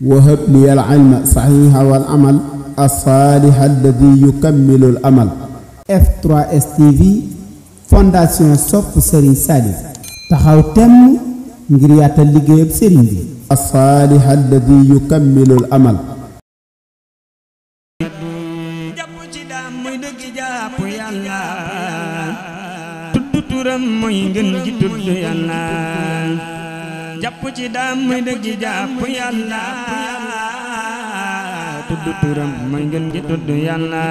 وهب لي العلم صحيح والعمل الصالح الذي يكمل الأمل. F3S TV fondation sopp Serigne Salif taxaw temm ngir yaatal liggéeyub Serigne bi. الصالح الذي يكمل الأمل. turam mooy ngeen gi tudd yàlla jàpp ci daam mooy dëgg jàpp yàlla tudd turam mooy ngeen gi tudd yàlla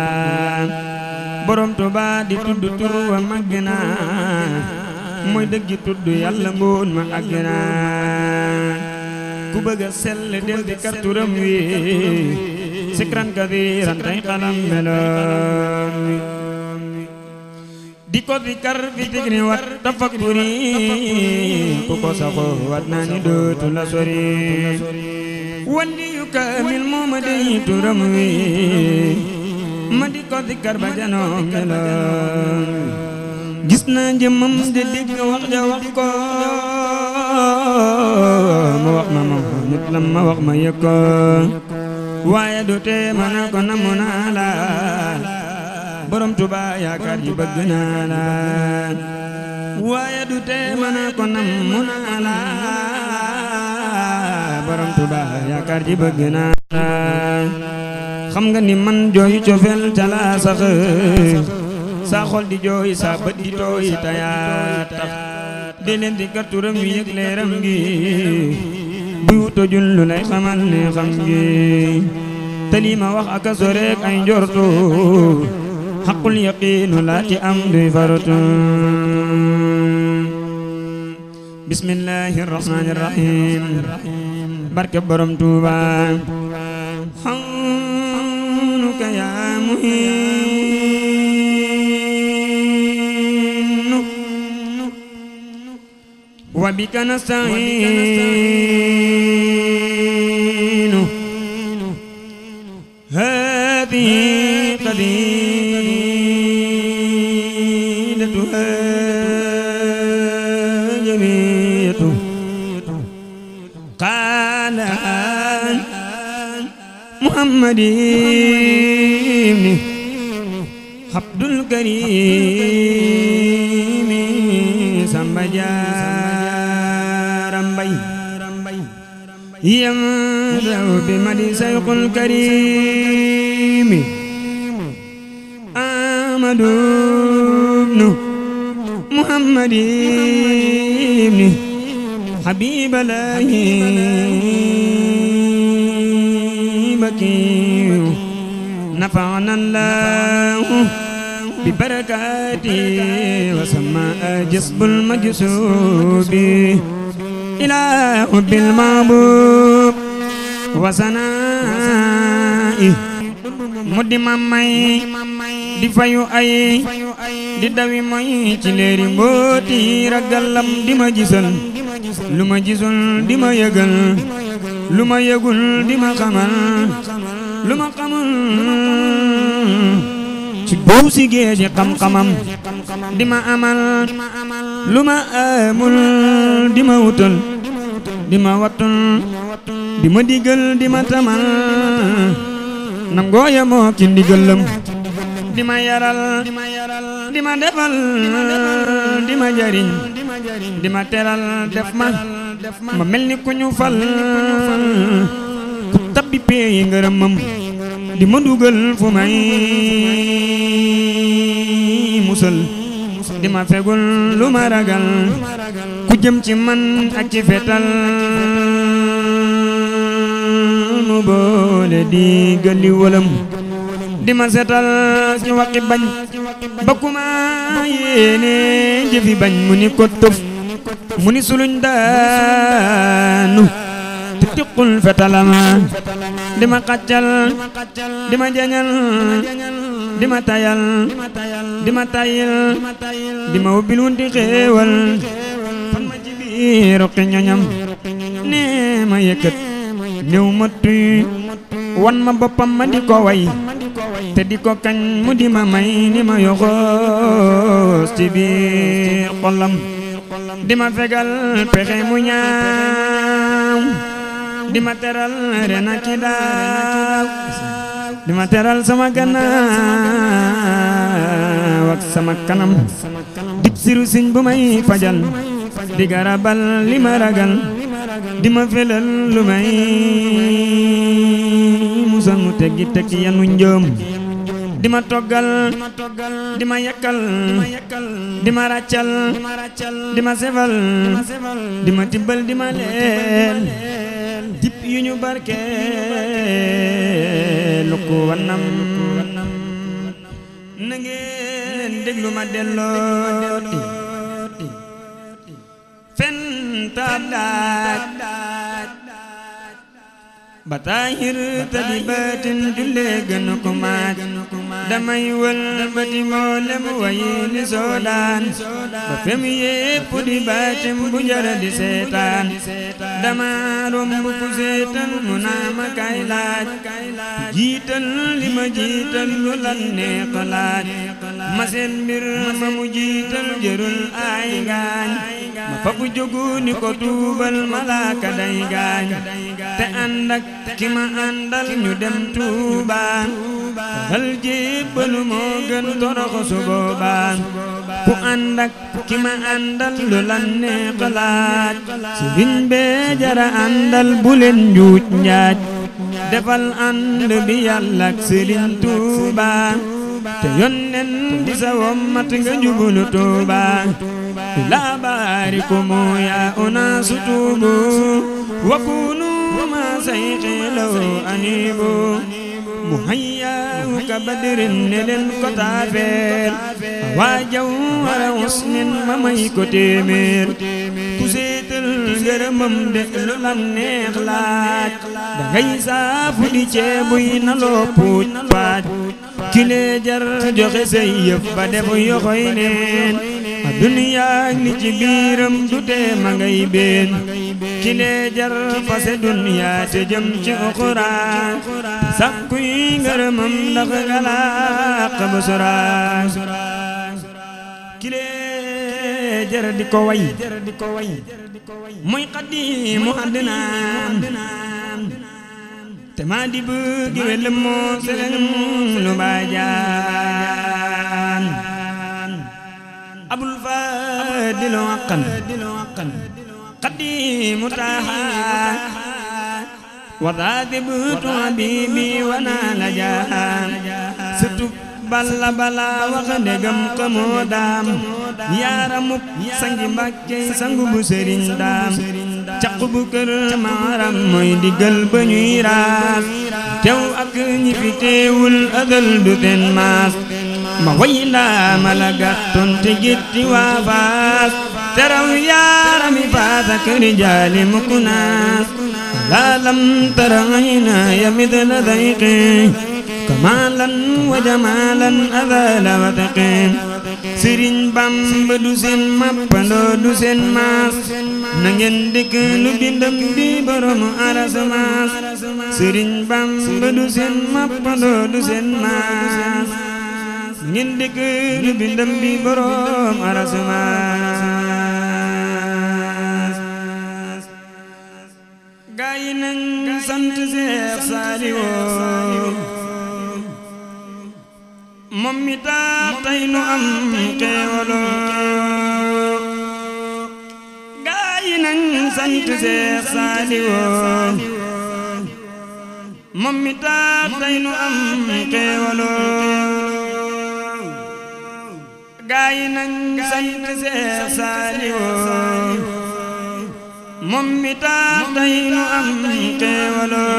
borom Tuuba di tudd tur wa màgg na mooy dëgg tudd yàlla mboon ma àgg na ku bëgg a sell del di kar turam wi sikran kadiran tay xalam meloon di ko zikar fi zikri wat tafakkuri ku ko saxoo wat naa ni dootu la sori wali yu kaamil moo ma dey turam wi ma di ko zikar ba janoo meloon gis naa jëmmam de dégg wax ja wax ko ma wax ma ma nit la ma wax ma yëg ko waaye du tee ma na ko namu naa la borom Tuuba yaakaar ji bëgg naa la waaye du tee ma na ko namu naa la borom Tuuba yaakaar ji bëgg naa la xam nga ni man jooyu cofeel ca la sax sa xol di jooy sa bët di tooy tayaa tax de leen di kar turam wi yëg leeram gi buy tojul lu lay xamal ne xam gi te lii ma wax aka soreek ay njortu xaqul yaqiinu laa ci am duy faratu bismillahi rahmaani rahim barke borom Tuuba xawnuka yaa muhiinu wa bika nasta'iinu haadihi qadiidatuha jamiyatu qaala Muhammadin Abdul Karim Samba Jaara Mbay yamdaw bi madi sayxul Karim Amadu bnu Muhammadin Habibalahi bakiyu nafa'ana Allahu bi barakati wa samaa jasbul majsubi ila hubbil mahbub wa sanaa'i mu di ma may di fayu ay di dawi moy ci leeri mbooti ragalam di ma gisal lu ma gisul di ma yëgal lu ma yëgul di ma xamal lu ma xamul ci boow si géeji xam-xamam di ma amal lu ma amul di ma wutal di ma wattul di ma digal di ma tamal nangoo yemoo ki ndigalam di ma yaral di ma defal di ma jariñ di ma teral def ma mel ni ku ñu fal ku tabbi peeyi ngërëmam di ma dugal fu may musal di ma fegul lu ma ragal ku jëm ci man ak ci fetal mu boole di gali walam di ma setal ci waqi bañ ba kuma yéene jëfi bañ mu ni ko tëf mu ni suluñ daanu te tiqul fetalama di ma xaccal di ma jañal di ma tayal di ma tayil di ma ubbil wunti xéewal fan ma ci biir roqi ñoñam nee ma yëkkat néew ma tuy wan ma boppam ma di ko way te di ko kañ mu di ma may ni ma yoxoos ci biir xolam di ma fegal pexe mu ñaaw di ma teral ren ak daaw di ma teral sama gannaaw ak sama kanam dib siru siñ bu may fajal di garabal li ma ragal di ma felal lu may musal mu teggi tekki yanu njëm di ma toggal di ma yakkal di ma ràccal di ma sefal di ma tibbal di ma leel dip yu ñu barkeel lu ko wanam na ngeen déglu ma dellooti fen taab daaj batahir tadi batin julle gën ko maaj damay wël bati mboolem wayi ni soodaan ba fem yépp di baatim bu jara di seetaan dama romb ku seetal mu naa ma kay laaj jiital li ma jiital lu lan neex laaj ma seen mbir ma mu jiital jërul ay gaañ ma fa bu jógu ni ko tuubal malaaka day gaañ te ànd ak ki ma àndal ñu dem Tuubaa dal jébbalu moo gën toroxu su boobaa ku ànd ak ki ma àndal lu lan neex laaj sëriñ bee jara àndal bu leen njuuj njaaj defal ànd bi Yàlla ak Sëriñ Tuubaa te yonnen di sa wommat nga jubulu Tuubaa laa baarikumu yaa unaasu tuubu wa kunu ma sayxi law anibu muhayyaahu ka badrin ne leen ko taafeel waa jaw wara usmin ma may ko téeméer ku seetal ngërëmam de lu lan neex laaj dangay saafu di ceebuy na loo puuj paaj kilee jar joxe say yëf ba def yoxoy neen duniyaa li ci biiram du tee ma ngay been kilee jar fase duniyaa te jëm ci uxuraan sakkuy ngërëmam ndax galaq bu suraan kilee jar di ko way muy xadiimu àddinaan te maa di bëgg wel moo selem lu baajaan abul faadilu aqan qadimu taaha wa daadibtu habibi wa naala jaan sutub balla bala wax ndegam xamoo daam yaaramuk sangi Mbàkke sangu bu sëriñ daam caq bu kër maaram mooy diggal ba ñuy raas tew ak ñi fi teewul adal du teen maas ma way ndaama la gàttoon te gitti waa Faas teraw yaarami Faas ak rijaali mukunaas laalam tara ayna ya midla dayqi kamaalan wa jamaalan adala wataqin Sëriñ Bamba du seen mappandoo du seen maas na ngeen dëkk lu bindam bi borom aras maas Sëriñ Bamba du seen mappandoo du seen maas ngeen dëkk lu bindam bi borom aras maas gaa yi nañ sant Seex Saaliw moom mi tax tey nu am xéewaloo gaa yi nañ sant Seex Saaliw moom mi tax tey nu am xéewaloo gaa yi nañ sant Seex Saaliw moom mi tax tey nu am xéewaloo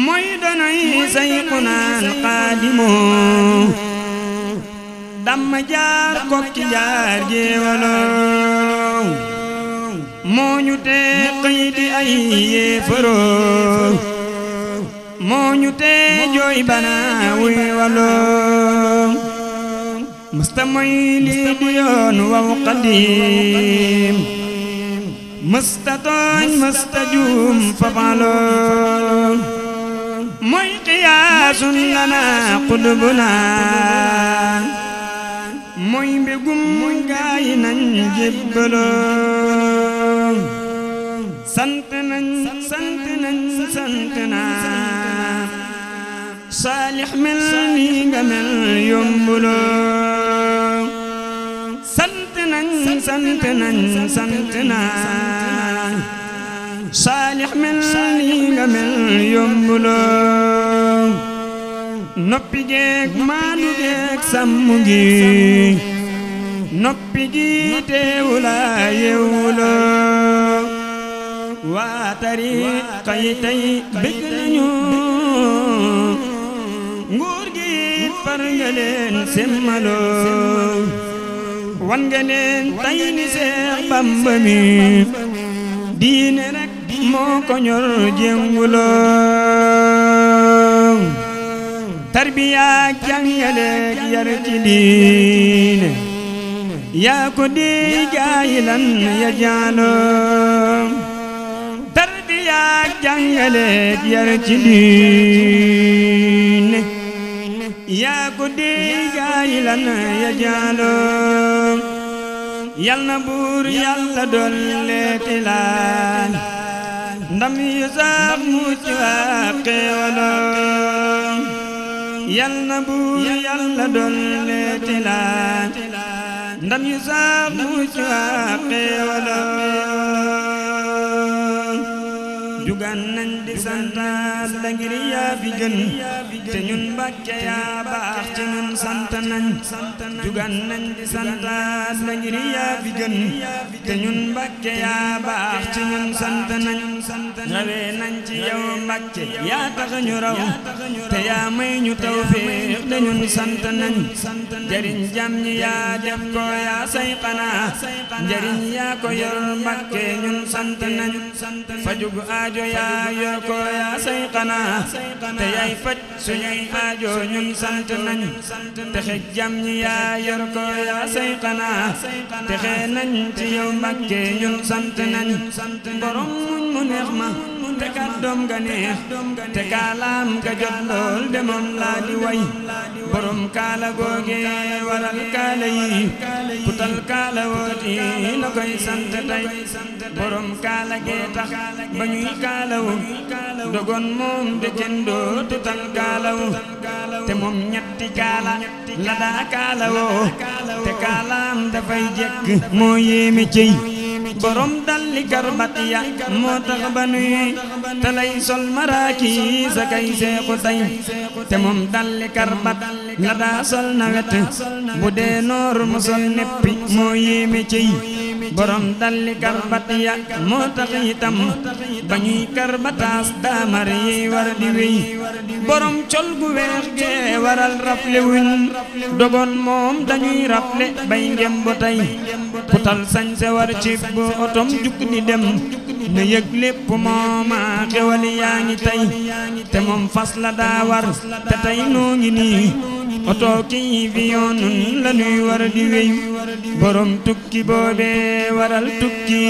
mooy donoy sayxunaan xaadimu damma jaar kokki jaar jeewaloo moo ñu tee xëy di ay yéefaroo moo ñu tee jooy bana wuy waloo mësta moy lii di yoon waw xadiim mësta tooñ mësta juum fafaloo mooy qiyaasun lana qudbuna mooy mbégum gaayi nañ jébbaloo sant nañ sant nañ sant naa Saalix mel ni nga mel yombuloo sant nañ sant nañ sant naa Saalix mel ni nga mel yombuloo noppi geek maandu geek sàmm gi noppi gi teewula yeewuloo waa tariqa yi tey bëgg nañu nguur gi far nga leen semmaloo wan nga leen tey ni Seex Bamba mi diine rek moo ko ñor jénguloo tarbiya jàngale yar ci diine yaa ko di jaayilan ya jaaloo tarbiya jàngale yar ci diine yaa ko di jaayilan ya jaaloo yal na buur yàlla dolleeti laal ndam yu sax mucc ak xéewaloo yal na buur yàlla dolleeti laal ndam yu sax mucc ak xéewaloo jugan nañ di santaat la ngir yaa fi gën te ñun Mbàkke yaa baax ci ñun sant nañ jugan nañ di santaat la ngir yaa fi gën te ñun Mbàkke yaa baax ci ñun sant nañ rawee nañ ci yow Mbàkke yaa tax ñu raw te yaa may ñu tawfeex te ñun sant nañ njariñ jam ñi yaa def ko yaa say xanaa njariñ yaa ko yor Mbàkke ñun sant nañ fajug aajo yaa yor ko yaa say xanaa te yaay faj suñuy aajo ñun sant nañ texe jam ñi yaa yor ko yaa say xanaa texe nañ ci yow Mbàkke ñun sant nañ borom muñ mu neex ma te kàddoom ga neex te kaalaam ga jot lool de moom laa di way borom kaala googe waral kaala yi putal kaala wooti na koy sant tey borom kaala gee tax ba ñuy kaalawu dogon moom de kenn dootu tal kaalawu te moom ñetti kaala la daa kaalawoo te kaalaam dafay jekk moo yéeme cey borom dalli karbat ya moo tax ba nuy te lay sol maraaki sa kay seexu tay te moom dalli karbat la daa sol nawet bu dee noor mu sol neppi moo yéeme cey borom dalli karbat ya moo tax itam ba ñuy karbataas daamar yi war di wéy borom col gu weex gee waral rafle wuñ dogon moom dañuy rafle bay ngem bo tey putal sañse war ci bu otom jukk di dem na yëg lépp mooma xewal yaa ngi tey te moom fas la daa war te tey noo ngi nii oto kii fi yoonun la nuy war di wéy borom tukki boobee waral tukki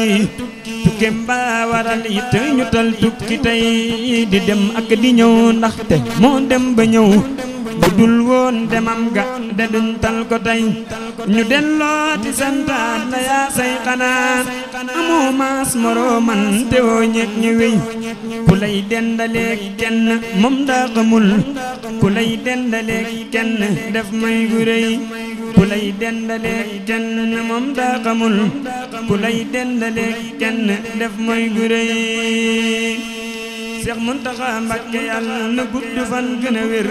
tukkem baa waral it ñu tal tukki tey di dem ak di ñëw ndaxte moo dem ba ñëw bu dul woon demam ga de duñ tal ko tey ñu dellooti santaat la yaa say xanaa amoo maas morooman te woo ñeeg ñi wéy ku lay dendaleeg kenn moom daa xamul ku lay dendaleeg kenn def may gu rëy ku lay dendaleeg kenn moom daa xamul ku lay dendaleeg kenn def may gu rëy Seex Muntaxa Mbàkke yàlla na gudd fan gën a wér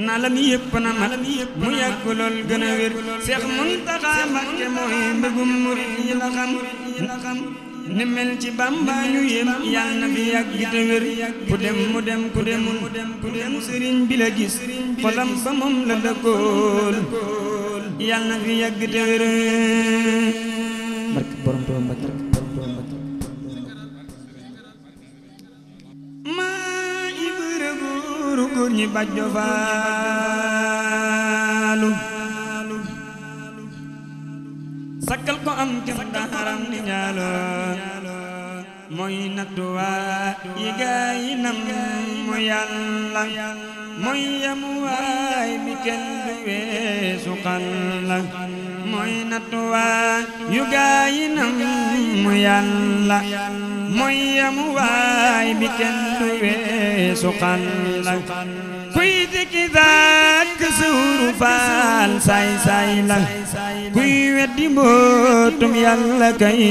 na lam yëpp na mat mu yàgg lool gën a wér Seex Muntaxa Mbàkke mooy mbëggum murit yi la xam ni mel ci Bàmba ñu yem yàlla na fi yàgg te wér ku dem mu dem ku demul ku dem sëriñ bi la gis xolam ba moom la dëkkool yàlla na fi yàgg te wér barke borom Tuuba Mbàkke góor ñi bàjjo faalu sakkal ko am kem daharam di ñaalo mooy nattuwaa yi gaay nam mu yàlla mooy yamuwaay bi kenn du weesu xalla mooy nattuwaa yu gaay nam mu yàlla mooy yamu waay bi kenn du weesu xal la kuy dikki dàkk suuru faal saay saay la kuy weddi mbootum yàlla kay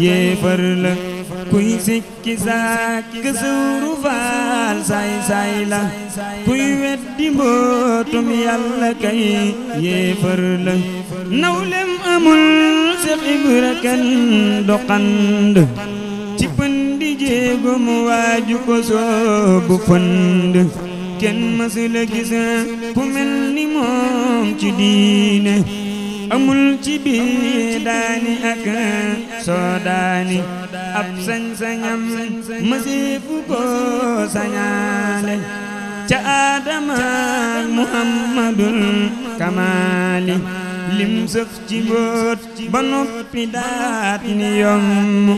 yéefar la kuy sikki sàkk suuru faal saay saay la kuy weddi mbootum yàlla kay yéefar la nawlem amul Seex Ibra kenn doxand ci pëndi jéego mu waaju ko soobu fënd kenn mësula gis ku mel ni moom ci diine amul ci biir daani ak soodaani ab sañ-sañam mëseefu ko sañaale ca Aadama ak Muhammadul Kamaali lim sëf ci mbóot ba noppi daat ni yomb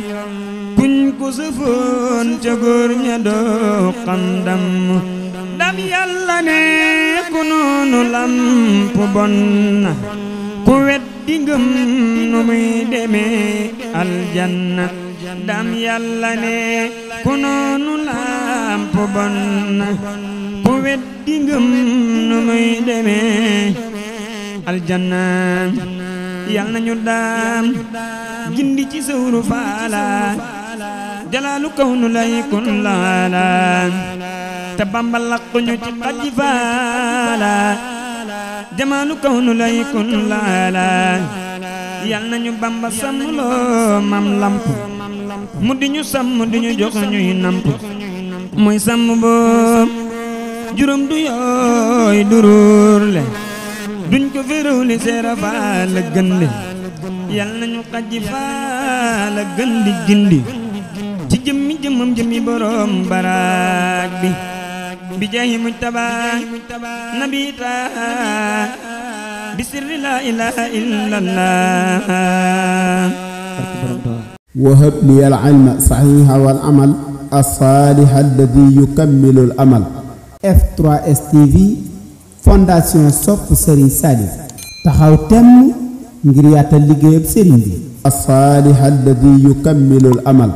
kuñ ko sëfoon ca góor ña doo xam dam yàlla ne ku noonu lamp bon na ku weddi ngëm nu muy demee aljanna dam yàlla ne ku noonu lamp bon na ku weddi ngëm nu muy demee aljanna yal nañu daam gindi ci sawru faala jalaalu kawnu lay kun laala te Bamba laqñu ci xaji faala jamaalu kawnu lay kun laala yal nañu Bamba sàmmloo mam lamp mu di ñu sàmm di ñu jox ñuy namp mooy sàmm boob juróom du yooy du ruur le duñ ko féréw li seera faala gën le yal nañu xaji faala gën di gindi ci jëmmi jëmmam jëmmi borom baraak bi jaahi mujtaba nabi taha bi sirri la ilaha illallah wahab li al ilma sahiha wal amal as-salih alladhi yukammilu al amal. F3S TV fondation sopp Serigne Saliou taxaw temm ngir yaatal liggéeyab Serigne bi as-salih alladhi yukammilu al amal.